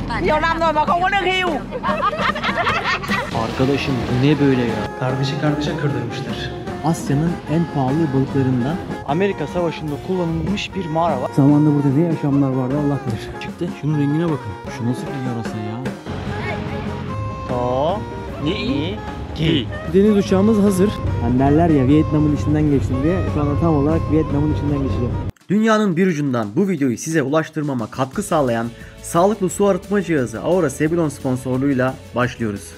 Nhiều năm rồi mà không có được hưu. Arkadaşım bu ne böyle ya? Kardeşi kardeşe kırdırmışlar. Asya'nın en pahalı balıklarından Amerika Savaşı'nda kullanılmış bir mağara var. Zamanında burada ne yaşamlar vardı Allah bilir. Çıktı. Şunun rengine bakın. Şu nasıl bir yarasa ya? To ni ki. Deniz uçağımız hazır. Hani derler ya Vietnam'ın içinden geçtim diye. Şu anda tam olarak Vietnam'ın içinden geçeceğim. Dünyanın bir ucundan bu videoyu size ulaştırmama katkı sağlayan sağlıklı su arıtma cihazı Aura Sebulon sponsorluğuyla başlıyoruz.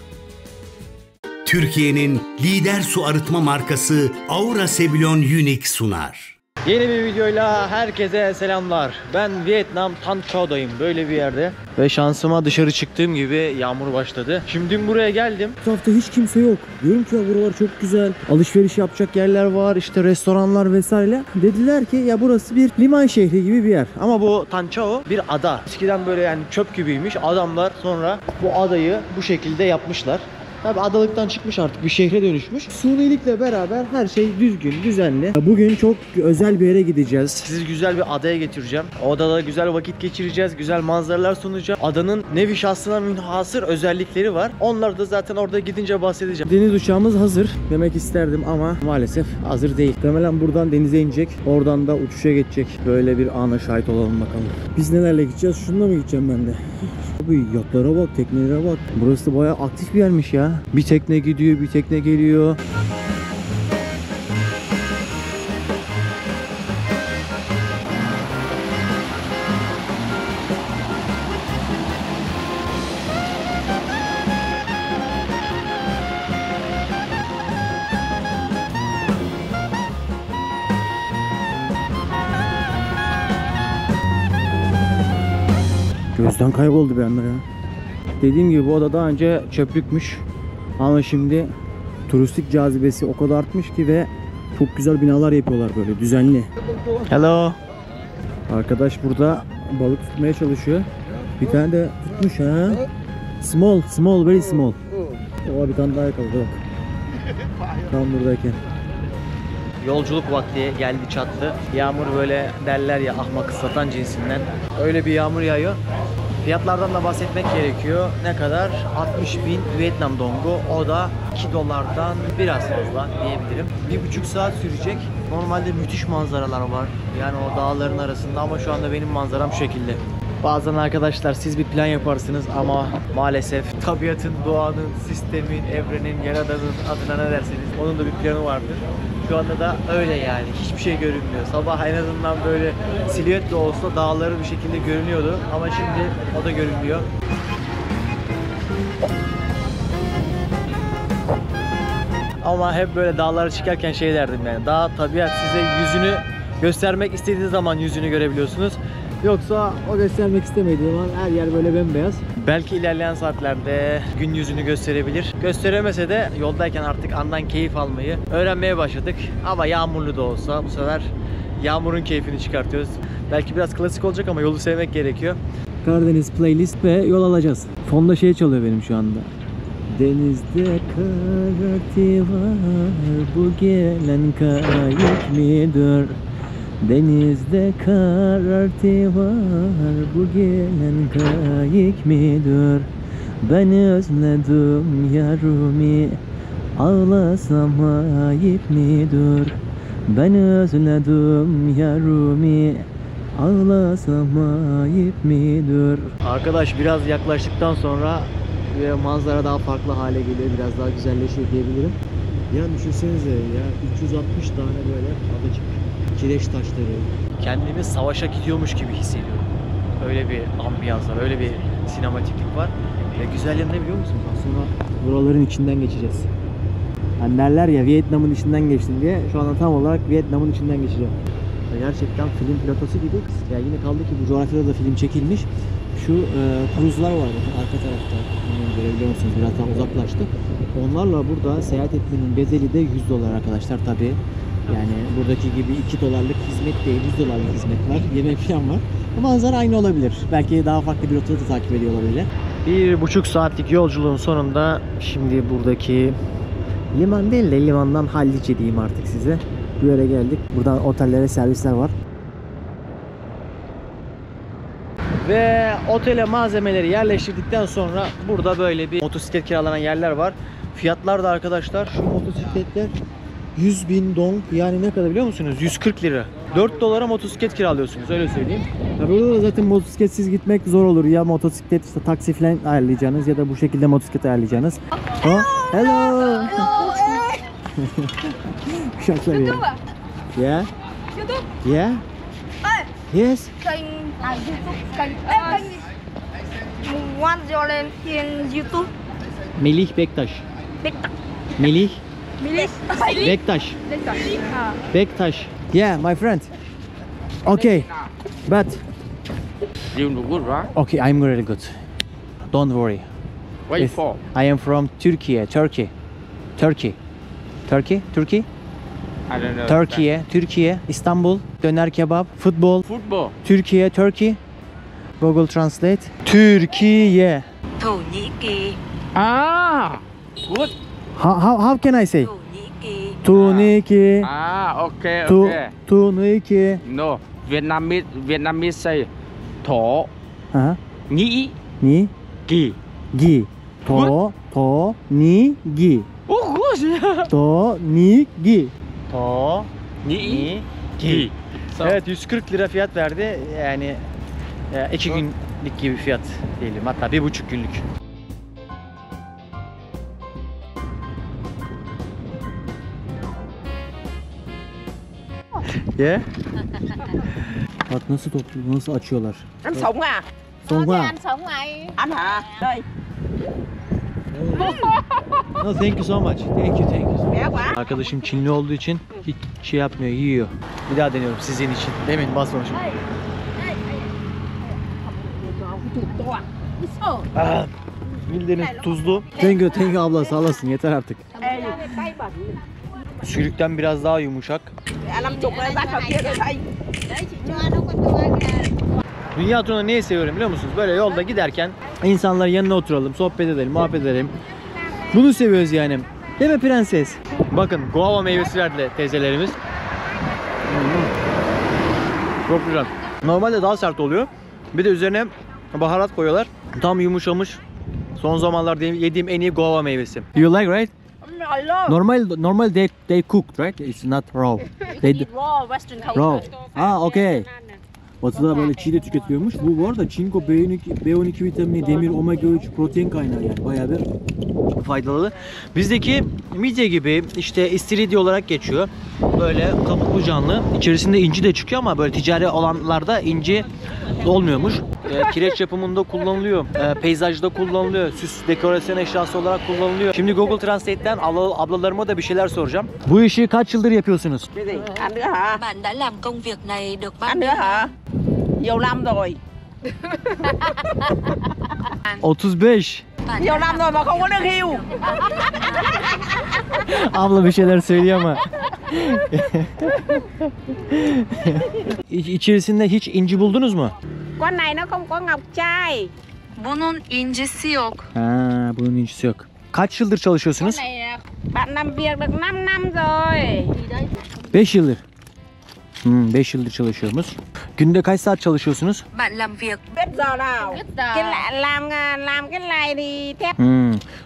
Türkiye'nin lider su arıtma markası Aura Sebulon Unique sunar. Yeni bir videoyla herkese selamlar. Ben Vietnam Tan Chau'dayım, böyle bir yerde. Ve şansıma dışarı çıktığım gibi yağmur başladı. Şimdi buraya geldim. Etrafta hiç kimse yok. Diyorum ki ya buralar çok güzel. Alışveriş yapacak yerler var, işte restoranlar vesaire. Dediler ki ya burası bir liman şehri gibi bir yer. Ama bu Tan Chau bir ada. Eskiden böyle yani çöp gibiymiş. Adamlar sonra bu adayı bu şekilde yapmışlar. Tabi adalıktan çıkmış, artık bir şehre dönüşmüş. Sunilikle beraber her şey düzgün, düzenli. Bugün çok özel bir yere gideceğiz. Sizi güzel bir adaya getireceğim. O adada güzel vakit geçireceğiz. Güzel manzaralar sunacağım. Adanın nevi şahsına münhasır özellikleri var. Onları da zaten orada gidince bahsedeceğim. Deniz uçağımız hazır demek isterdim ama maalesef hazır değil. Muhtemelen buradan denize inecek. Oradan da uçuşa geçecek. Böyle bir ana şahit olalım bakalım. Biz nelerle gideceğiz? Şununla mı gideceğim ben de? Abi yatlara bak, teknelere bak. Burası da bayağı aktif bir yermiş ya. Bir tekne gidiyor, bir tekne geliyor. Gözden kayboldu bir anda ya. Dediğim gibi bu oda daha önce çöplükmüş. Ama şimdi turistik cazibesi o kadar artmış ki ve çok güzel binalar yapıyorlar böyle düzenli. Hello. Arkadaş burada balık tutmaya çalışıyor. Bir tane de tutmuş ha. Small, very small. Oha bir tane daha yakaladı bak. Tam buradayken. Yolculuk vakti geldi çattı. Yağmur böyle derler ya ahmak ıslatan cinsinden. Öyle bir yağmur yağıyor. Fiyatlardan da bahsetmek gerekiyor. Ne kadar? 60.000 Vietnam dongu. O da 2 dolardan biraz fazla diyebilirim. 1,5 saat sürecek. Normalde müthiş manzaralar var. Yani o dağların arasında ama şu anda benim manzaram şu şekilde. Bazen arkadaşlar siz bir plan yaparsınız ama maalesef tabiatın, doğanın, sistemin, evrenin, yaradanın adına ne derseniz onun da bir planı vardır. Şu anda da öyle yani. Hiçbir şey görünmüyor. Sabah en azından böyle silüetle olsa dağları bir şekilde görünüyordu. Ama şimdi o da görünmüyor. Ama hep böyle dağlara çıkarken şey derdim yani. Dağ, tabiat size yüzünü göstermek istediğiniz zaman yüzünü görebiliyorsunuz. Yoksa o göstermek istemediği zaman her yer böyle bembeyaz. Belki ilerleyen saatlerde gün yüzünü gösterebilir. Gösteremese de yoldayken artık andan keyif almayı öğrenmeye başladık. Ama yağmurlu da olsa bu sefer yağmurun keyfini çıkartıyoruz. Belki biraz klasik olacak ama yolu sevmek gerekiyor. Karadeniz playlist ve yol alacağız. Fonda şey çalıyor benim şu anda. Denizde karartı var, bu gelen kayık midir? Denizde karartı var, bu gelen kayık midir? Ben özledim yarımı, ağlasam ayıp midir? Ben özledim yarımı, ağlasam ayıp midir? Arkadaş biraz yaklaştıktan sonra manzara daha farklı hale geliyor, biraz daha güzelleşiyor diyebilirim. Ya düşünsenize ya 360 tane böyle adacık. Kireç taşları. Kendimi savaşa gidiyormuş gibi hissediyorum. Öyle bir ambiyans var, öyle bir sinematiklik var. Ve güzel yanı ne biliyor musunuz? Sonra buraların içinden geçeceğiz. Hani derler ya Vietnam'ın içinden geçtim diye. Şu anda tam olarak Vietnam'ın içinden geçeceğim. Gerçekten film platosu gibi. Ya yine kaldı ki bu coğrafyada da film çekilmiş. Şu kruzlar var bakın arka tarafta. Bilmiyorum görebiliyor musunuz? Biraz daha uzaklaştı. Onlarla burada seyahat etmenin bedeli de 100 dolar arkadaşlar tabii. Yani buradaki gibi 2 dolarlık hizmet değil, 100 dolarlık hizmet var, yemek falan var. Manzara aynı olabilir. Belki daha farklı bir rotayı da takip ediyor olabilir. 1,5 saatlik yolculuğun sonunda şimdi buradaki liman değil de limandan Hallice diyeyim artık size. Bu yere geldik. Buradan otellere servisler var. Ve otele malzemeleri yerleştirdikten sonra burada böyle bir motosiklet kiralanan yerler var. Fiyatlar da arkadaşlar, şu motosikletler 100.000 dong, yani ne kadar biliyor musunuz? 140 lira. 4 dolara motosiklet kiralıyorsunuz, öyle söyleyeyim. Ya burada da zaten motosikletsiz gitmek zor olur. Ya motosiklet işte taksi falan ayarlayacaksınız ya da bu şekilde motosiklet ayarlayacaksınız. Oh, hello. Şaklar ya. Yeah. Yeah. Yes. Kênh YouTube kênh One Jolen trên YouTube. Melih Bektaş. TikTok. Melih Milis. Bektaş. Bektaş. Yeah, my friend. Okay. But You look good, right? okay, I'm really good. Don't worry. Where you Yes, from? I am from Turkey. Turkey. Turkey. Turkey? Turkey? I don't know. Türkiye, Türkiye, İstanbul, döner kebap, futbol, Football. Türkiye, Turkey. Google Translate. Türkiye. Thổ Nhĩ Kỳ, Ah, good. How can I say? Thổ Nhĩ Kỳ, Tuniki. Ah, okay, Tu okay. Tuniki. No, Vietnamese say Thổ Aha. Nhĩ Ni Kỳ. gi. To ni gi. Oh, good. To ni gi. To Nhĩ Kỳ. Evet, 140 lira fiyat verdi. Yani 2 günlük gibi fiyat diyelim. Hatta 1,5 günlük. Yeah. Bak nasıl topluyor, nasıl açıyorlar. Ăn sống à? Sonra. Anh sống này. Ăn hả? Đây. No, thank you so much. Thank you. Bé quá. Arkadaşım Çinli olduğu için hiç şey yapmıyor, yiyor. Bir daha deniyorum sizin için. Demin basmamışım. Ah, bildiğiniz tuzlu. Thank you abla, sağ olasın, yeter artık. Sülükten biraz daha yumuşak. 50 đây bác hợp kia rồi đây. Dünya turuna neyi seviyorum biliyor musunuz? Böyle yolda giderken insanların yanına oturalım, sohbet edelim, muhabbet edelim. Bunu seviyoruz yani. Değil mi prenses? Bakın guava meyvesi verdi teyzelerimiz. Çok güzel. Normalde daha sert oluyor. Bir de üzerine baharat koyuyorlar. Tam yumuşamış. Son zamanlarda yediğim en iyi guava meyvesi. You like, right? Normal they cooked, right? It's not raw. They Raw Western culture. raw. Ah, okay. Batı'da böyle çiğ de tüketiliyormuş. Bu arada çinko, B12 vitamini, demir, omega 3 protein kaynağı, yani bayağı bir faydalı. Bizdeki midye gibi işte istiridye olarak geçiyor. Böyle kabuklu canlı. İçerisinde inci de çıkıyor ama böyle ticari olanlarda inci olmuyormuş. Kireç yapımında kullanılıyor. Peyzajda kullanılıyor. Süs dekorasyon eşyası olarak kullanılıyor. Şimdi Google Translate'ten ablalarıma da bir şeyler soracağım. Bu işi kaç yıldır yapıyorsunuz? Cái gì? Ăn nữa hả? bạn đã làm công việc này được bao Ăn nhiêu nữa năm? hả? Nhiều năm rồi. 35. Bạn Nhiều đã năm làm rồi mà không có lương hưu. Abla bir şeyler söylüyor ama. İçerisinde hiç inci buldunuz mu? Con này nó không có ngọc trai. Bunun incisi yok. Ha, bunun incisi yok. Kaç yıldır Con çalışıyorsunuz? này bạn làm việc được 5 năm rồi. 5 yıldır. 5 yıldır çalışıyormuş. Günde kaç saat çalışıyorsunuz? Bạn làm việc Biết giờ nào. Biết giờ. Làm cái này thì thép.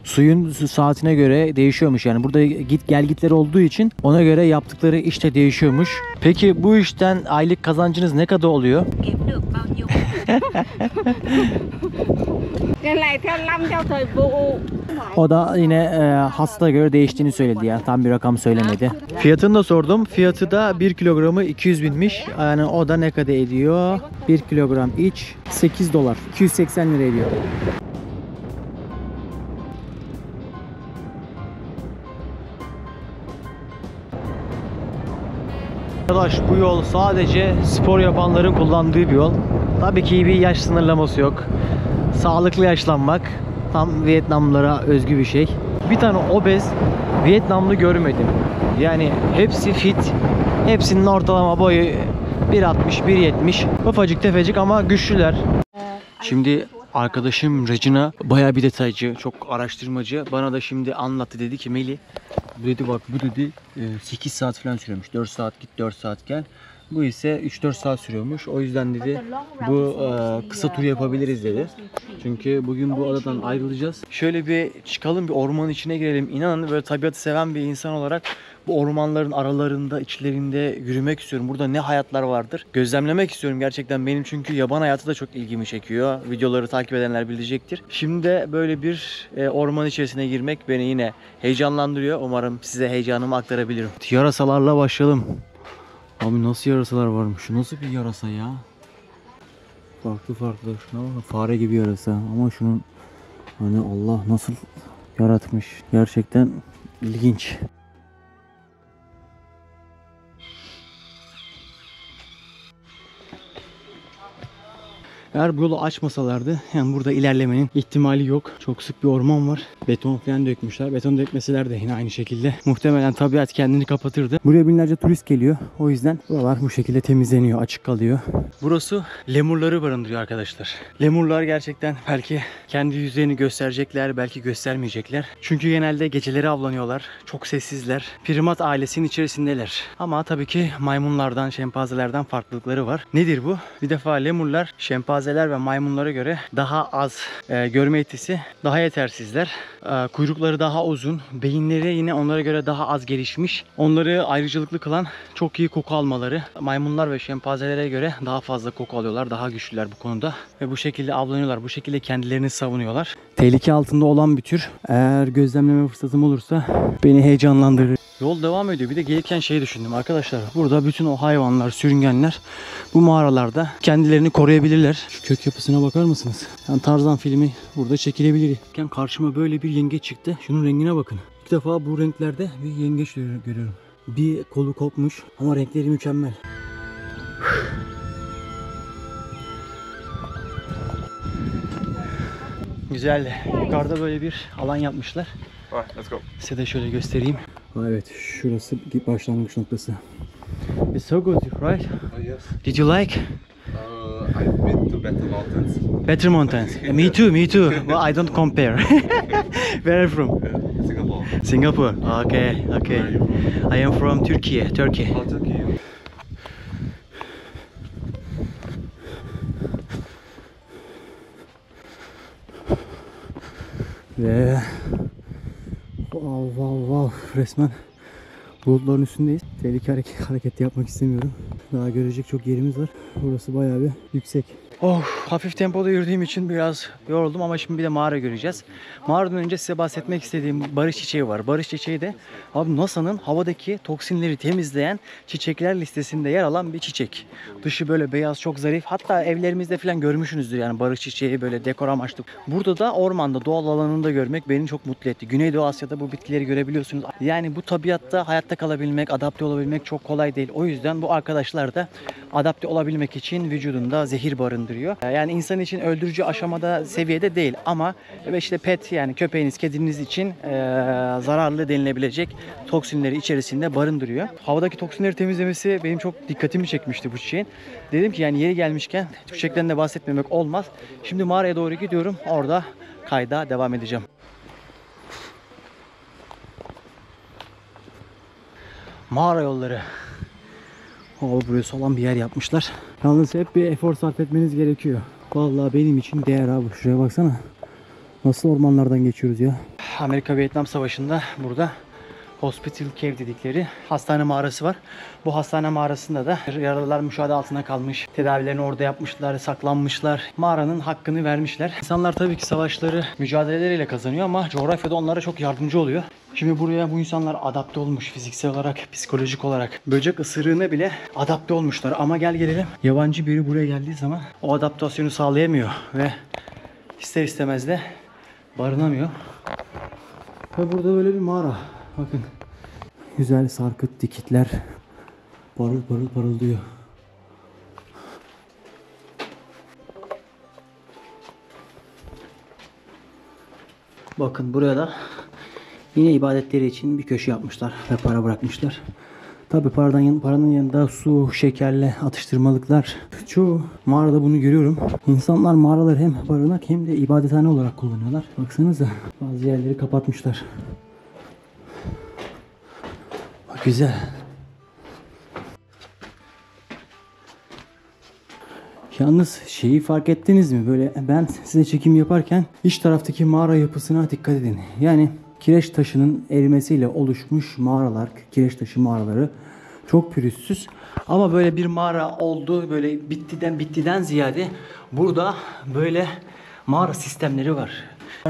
Suyun saatine göre değişiyormuş, yani burada gel gitleri olduğu için ona göre yaptıkları iş de değişiyormuş. Peki bu işten aylık kazancınız ne kadar oluyor? kiếm được bao nhiêu? Cái này theo năm theo thời vụ. O da yine hasta göre değiştiğini söyledi ya. Tam bir rakam söylemedi. Fiyatını da sordum. Fiyatı da 1 kilogramı 200 binmiş. Yani o da ne kadar ediyor? 1 kilogram iç 8 dolar. 280 lira ediyor. Arkadaş, bu yol sadece spor yapanların kullandığı bir yol. Tabii ki bir yaş sınırlaması yok. Sağlıklı yaşlanmak tam Vietnamlılara özgü bir şey. Bir tane obez Vietnamlı görmedim. Yani hepsi fit. Hepsinin ortalama boyu 1.60, 1.70. Ufacık tefecik ama güçlüler. Şimdi arkadaşım Regina bayağı bir detaycı, çok araştırmacı. Bana da şimdi anlattı, dedi ki Melih, bu dedi bak, bu dedi 8 saat falan sürüyormuş. 4 saat git 4 saat gel. Bu ise 3-4 saat sürüyormuş. O yüzden dedi bu kısa tur yapabiliriz dedi. Çünkü bugün bu adadan ayrılacağız. Şöyle bir çıkalım, bir ormanın içine girelim. İnanın böyle tabiatı seven bir insan olarak bu ormanların aralarında, içlerinde yürümek istiyorum. Burada ne hayatlar vardır gözlemlemek istiyorum gerçekten benim, çünkü yaban hayatı da çok ilgimi çekiyor. Videoları takip edenler bilecektir. Şimdi de böyle bir orman içerisine girmek beni yine heyecanlandırıyor. Umarım size heyecanımı aktarabilirim. Yarasalarla başlayalım. Abi nasıl yarasalar varmış? Nasıl bir yarasa ya? Farklı farklı. Şuna bak, fare gibi yarasa. Ama şunun hani Allah nasıl yaratmış. Gerçekten ilginç. Eğer bu yolu açmasalardı yani burada ilerlemenin ihtimali yok. Çok sık bir orman var. Beton falan dökmüşler. Beton dökmeseler de yine aynı şekilde muhtemelen tabiat kendini kapatırdı. Buraya binlerce turist geliyor. O yüzden buralar bu şekilde temizleniyor, açık kalıyor. Burası lemurları barındırıyor arkadaşlar. Lemurlar gerçekten belki kendi yüzlerini gösterecekler, belki göstermeyecekler. Çünkü genelde geceleri avlanıyorlar. Çok sessizler. Primat ailesinin içerisindeler. Ama tabii ki maymunlardan, şempanzelerden farklılıkları var. Nedir bu? Bir defa lemurlar şempanzeler ve maymunlara göre daha az görme yetisi, daha yetersizler. Kuyrukları daha uzun, beyinleri yine onlara göre daha az gelişmiş. Onları ayrıcalıklı kılan çok iyi koku almaları. Maymunlar ve şempanzelere göre daha fazla koku alıyorlar, daha güçlüler bu konuda. Ve bu şekilde avlanıyorlar, bu şekilde kendilerini savunuyorlar. Tehlike altında olan bir tür. Eğer gözlemleme fırsatım olursa beni heyecanlandırır. Yol devam ediyor. Bir de gelirken şey düşündüm arkadaşlar. Burada bütün o hayvanlar, sürüngenler bu mağaralarda kendilerini koruyabilirler. Şu kök yapısına bakar mısınız? Yani Tarzan filmi burada çekilebilir. Karşıma böyle bir yengeç çıktı. Şunun rengine bakın. İlk defa bu renklerde bir yengeç görüyorum. Bir kolu kopmuş ama renkleri mükemmel. Güzel. Yukarıda böyle bir alan yapmışlar. Let's go. Size de şöyle göstereyim. Evet, şurası başlangıç noktası. It's so good, right? Oh, yes. Did you like? I've been to Better Mountains. Better Mountains. Me too, me too. Well, I don't compare. Where are you from? Singapore. Singapore. Okay, okay. I am from Turkey. Turkey. Oh, Turkey. Ve wow, resmen bulutların üstündeyiz. Tehlikeli hareket yapmak istemiyorum. Daha görecek çok yerimiz var. Burası bayağı bir yüksek. Hafif tempoda yürüdüğüm için biraz yoruldum ama şimdi bir de mağara göreceğiz. Mağaradan önce size bahsetmek istediğim barış çiçeği var. Barış çiçeği de abi NASA'nın havadaki toksinleri temizleyen çiçekler listesinde yer alan bir çiçek. Dışı böyle beyaz, çok zarif. Hatta evlerimizde falan görmüşsünüzdür yani barış çiçeği böyle dekor amaçlı. Burada da ormanda, doğal alanında görmek beni çok mutlu etti. Güneydoğu Asya'da bu bitkileri görebiliyorsunuz. Yani bu tabiatta hayatta kalabilmek, adapte olabilmek çok kolay değil. O yüzden bu arkadaşlar da adapte olabilmek için vücudunda zehir barındırıyor. Yani insan için öldürücü aşamada, seviyede değil ama işte pet yani köpeğiniz, kediniz için zararlı denilebilecek toksinleri içerisinde barındırıyor. Havadaki toksinleri temizlemesi benim çok dikkatimi çekmişti bu çiçeğin. Dedim ki yani yeri gelmişken çiçekten de bahsetmemek olmaz. Şimdi mağaraya doğru gidiyorum. Orada kayda devam edeceğim. Mağara yolları. Buraya solan bir yer yapmışlar. Yalnız hep bir efor sarf etmeniz gerekiyor. Vallahi benim için değer abi. Şuraya baksana. Nasıl ormanlardan geçiyoruz ya. Amerika-Vietnam Savaşı'nda burada Hospital Cave dedikleri hastane mağarası var. Bu hastane mağarasında da yaralılar müşahede altına kalmış. Tedavilerini orada yapmışlar, saklanmışlar. Mağaranın hakkını vermişler. İnsanlar tabii ki savaşları mücadeleleriyle kazanıyor ama coğrafyada onlara çok yardımcı oluyor. Şimdi buraya bu insanlar adapte olmuş fiziksel olarak, psikolojik olarak. Böcek ısırığına bile adapte olmuşlar. Ama gel gelelim yabancı biri buraya geldiği zaman o adaptasyonu sağlayamıyor ve ister istemez de barınamıyor. Ve burada böyle bir mağara. Bakın. Güzel sarkıt dikitler parıl parıl parıldıyor. Bakın buraya da yine ibadetleri için bir köşe yapmışlar ve para bırakmışlar. Tabi paranın yanında su, şekerle atıştırmalıklar. Çoğu mağarada bunu görüyorum. İnsanlar mağaraları hem barınak hem de ibadethane olarak kullanıyorlar. Baksanıza bazı yerleri kapatmışlar. Bak güzel. Yalnız şeyi fark ettiniz mi? Böyle ben size çekim yaparken iç taraftaki mağara yapısına dikkat edin. Yani kireç taşının erimesiyle oluşmuş mağaralar, kireç taşı mağaraları çok pürüzsüz. Ama böyle bir mağara oldu, böyle bittiden ziyade burada böyle mağara sistemleri var.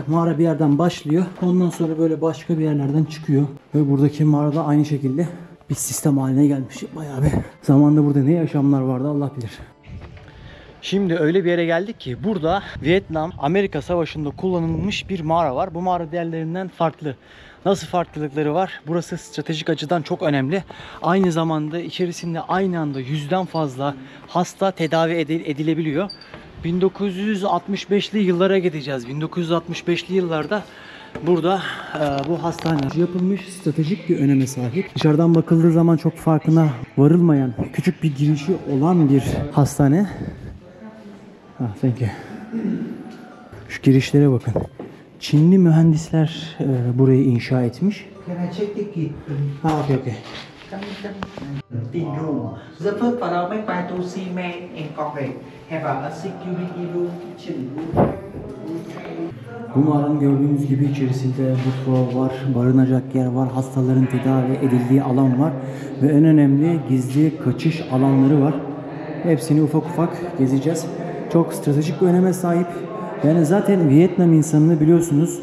Mağara bir yerden başlıyor, ondan sonra böyle başka bir yerlerden çıkıyor. Ve buradaki mağarada aynı şekilde bir sistem haline gelmiş. Bayağı bir zamanda burada ne yaşamlar vardı Allah bilir. Şimdi öyle bir yere geldik ki burada Vietnam-Amerika Savaşı'nda kullanılmış bir mağara var. Bu mağara diğerlerinden farklı. Nasıl farklılıkları var? Burası stratejik açıdan çok önemli. Aynı zamanda içerisinde aynı anda 100'den fazla hasta tedavi edilebiliyor. 1965'li yıllara gideceğiz. 1965'li yıllarda burada bu hastane yapılmış, stratejik bir öneme sahip. Dışarıdan bakıldığı zaman çok farkına varılmayan, küçük bir girişi olan bir hastane. Thank you. Şu girişlere bakın. Çinli mühendisler burayı inşa etmiş. Okay. Tin room. The first floor made by two cement and concrete. Have a security room, kitchen room. Bu mağaranın gördüğünüz gibi içerisinde mutfağı var, barınacak yer var, hastaların tedavi edildiği alan var ve en önemli gizli kaçış alanları var. Hepsini ufak ufak gezeceğiz. Çok stratejik bir öneme sahip. Yani zaten Vietnam insanını biliyorsunuz,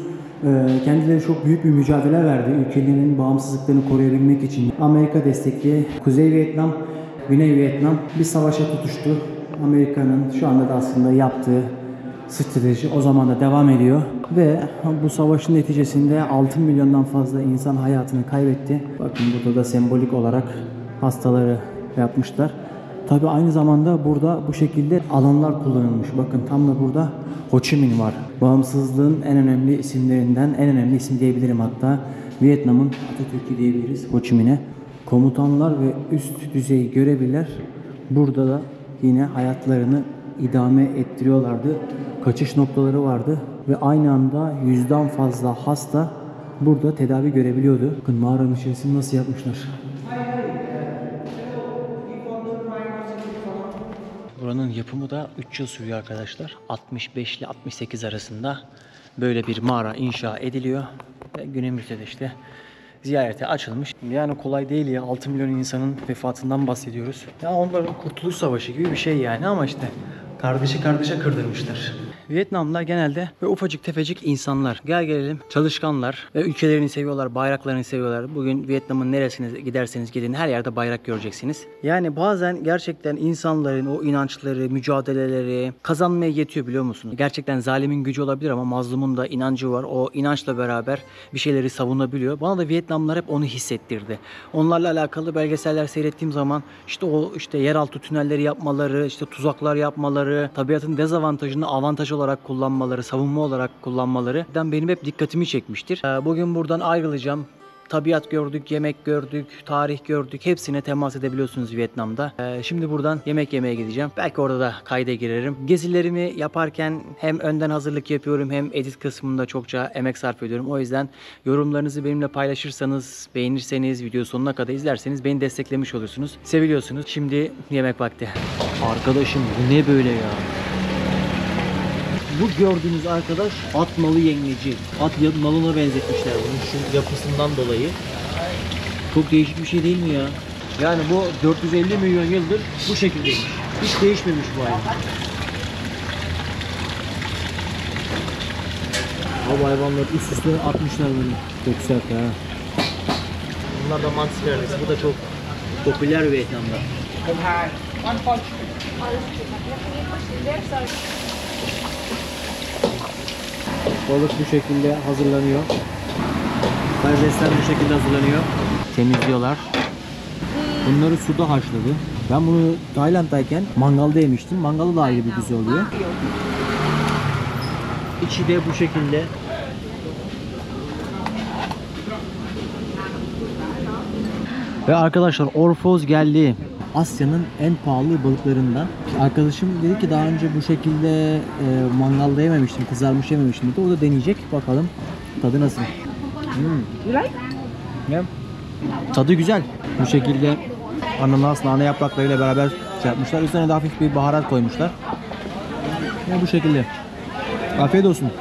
kendileri çok büyük bir mücadele verdi. Ülkelerinin bağımsızlıklarını koruyabilmek için Amerika destekli Kuzey Vietnam, Güney Vietnam bir savaşa tutuştu. Amerika'nın şu anda da aslında yaptığı strateji o zaman da devam ediyor. Ve bu savaşın neticesinde 6 milyondan fazla insan hayatını kaybetti. Bakın burada da sembolik olarak hastaları yapmışlar. Tabi aynı zamanda burada bu şekilde alanlar kullanılmış. Bakın tam da burada Ho Chi Minh var. Bağımsızlığın en önemli isimlerinden, en önemli isim diyebilirim hatta. Vietnam'ın Atatürk'ü diyebiliriz Ho Chi Minh'e. Komutanlar ve üst düzey görevliler burada da yine hayatlarını idame ettiriyorlardı. Kaçış noktaları vardı ve aynı anda 100'den fazla hasta burada tedavi görebiliyordu. Bakın mağaranın içerisini nasıl yapmışlar. Buranın yapımı da 3 yıl sürüyor arkadaşlar. 65 ile 68 arasında böyle bir mağara inşa ediliyor. Ve günümüzde de işte ziyarete açılmış. Yani kolay değil ya, 6 milyon insanın vefatından bahsediyoruz. Ya onların Kurtuluş Savaşı gibi bir şey yani, ama işte kardeşi kardeşe kırdırmışlar. Vietnamlılar genelde ve ufacık tefecik insanlar. Gel gelelim çalışkanlar ve ülkelerini seviyorlar, bayraklarını seviyorlar. Bugün Vietnam'ın neresine giderseniz gidin her yerde bayrak göreceksiniz. Yani bazen gerçekten insanların o inançları, mücadeleleri kazanmaya yetiyor, biliyor musunuz? Gerçekten zalimin gücü olabilir ama mazlumun da inancı var. O inançla beraber bir şeyleri savunabiliyor. Bana da Vietnamlılar hep onu hissettirdi. Onlarla alakalı belgeseller seyrettiğim zaman işte yeraltı tünelleri yapmaları, işte tuzaklar yapmaları, tabiatın dezavantajını avantaj olarak kullanmaları, savunma olarak kullanmaları benim hep dikkatimi çekmiştir. Bugün buradan ayrılacağım. Tabiat gördük, yemek gördük, tarih gördük. Hepsine temas edebiliyorsunuz Vietnam'da. Şimdi buradan yemek yemeye gideceğim. Belki orada da kayda girerim. Gezilerimi yaparken hem önden hazırlık yapıyorum hem edit kısmında çokça emek sarf ediyorum. O yüzden yorumlarınızı benimle paylaşırsanız, beğenirseniz, video sonuna kadar izlerseniz beni desteklemiş olursunuz. Seviliyorsunuz. Şimdi yemek vakti. Arkadaşım bu ne böyle ya? Bu gördüğünüz arkadaş at nalı yengeci. At nalına benzetmişler bunu şu yapısından dolayı. Çok değişik bir şey değil mi ya? Yani bu 450 milyon yıldır bu şekildeymiş. Hiç değişmemiş bu hayvan. Bu hayvanları üst üste atmışlar böyle. Çok sert ha. Bunlar da mantis perdesi. Bu da çok popüler Vietnam'da. Balık bu şekilde hazırlanıyor. Karidesler bu şekilde hazırlanıyor. Temizliyorlar. Bunları suda haşladı. Ben bunu Tayland'dayken mangalda yemiştim. Mangalı da ayrı bir güzel oluyor. İçi de bu şekilde. Ve arkadaşlar orfoz geldi. Asya'nın en pahalı balıklarından. Arkadaşım dedi ki daha önce bu şekilde mangalda yememiştim, kızarmış yememiştim dedi. O da deneyecek. Bakalım tadı nasıl. Tadı güzel. Bu şekilde ananas, nane yapraklarıyla beraber şey yapmışlar. Üstüne de hafif bir baharat koymuşlar. Ve bu şekilde. Afiyet olsun.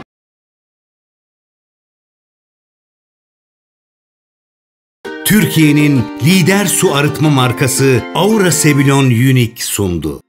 Türkiye'nin lider su arıtma markası Aura Sebilon Unique sundu.